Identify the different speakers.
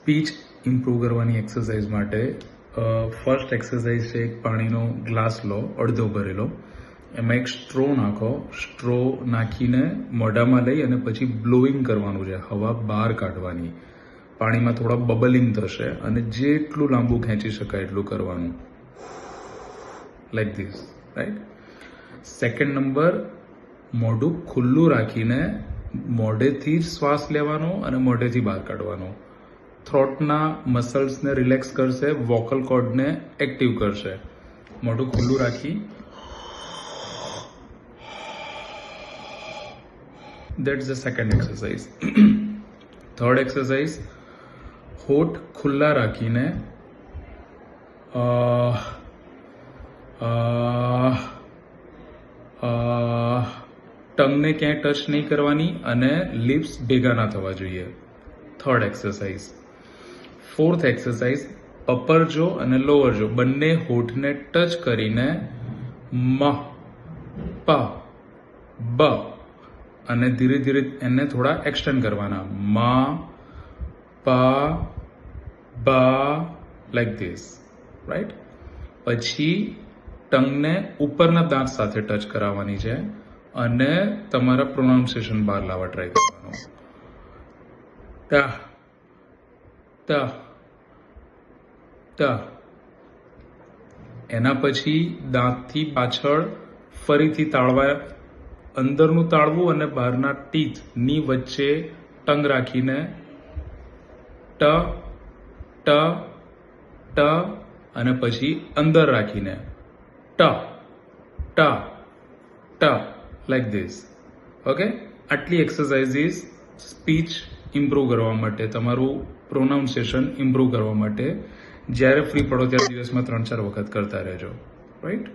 Speaker 1: Speech improve કરવાની exercise માટે first exercise છે, એક પાણીનો ગ્લાસ લો, અડધો ભરેલો, એમાં એક સ્ટ્રો નાખો. સ્ટ્રો નાખીને મોઢામાં લઈ અને પછી બ્લોઈંગ કરવાનું છે, હવા બહાર કાઢવાની. પાણીમાં થોડા બબલિંગ થશે અને જેટલું લાંબુ ખેંચી શકાય એટલું કરવાનું, like this, right. Second number, મોઢું ખુલ્લું રાખીને મોઢેથી શ્વાસ લેવાનો અને મોઢેથી બહાર કાઢવાનો. થ્રોટના મસલ્સને રિલેક્સ કરશે, વોકલ કોર્ડને એક્ટિવ કરશે. મોઢું ખુલ્લું રાખી, that's the second exercise. Third exercise, હોઠ ખુલ્લા રાખીને ટંગને ક્યાંય ટચ નહીં કરવાની અને લિપ્સ ભેગા ના થવા જોઈએ. Third exercise. Fourth exercise, upper જો અને લોઅર જો બંને હોઠને ટચ કરીને મ, પ, બ અને ધીરે ધીરે એને થોડા એક્સટેન્ડ કરવાના. મ, પ, બ, લાઈક ધીસ, રાઈટ. પછી ટંગને ઉપરના દાંત સાથે ટચ કરાવવાની છે અને તમારા પ્રોનાઉન્સિએશન બહાર લાવવા ટ્રાય કરવાનું. ત, ત, ત. એના પછી દાંતથી પાછળ ફરીથી તાળવા, અંદરનું તાળવું અને બહારના ટીથની વચ્ચે ટંગ રાખીને ટ, ટ, ટ અને પછી અંદર રાખીને ટ, ટ, ટ, લાઈક ધીસ. ઓકે, આટલી એક્સરસાઇઝીસ સ્પીચ ઇમ્પ્રૂવ કરવા માટે, તમારું પ્રોનાઉન્સિએશન ઇમ્પ્રૂવ કરવા માટે જ્યારે ફ્રી પડો ત્યારે દિવસમાં 3-4 વખત કરતા રહેજો, રાઈટ.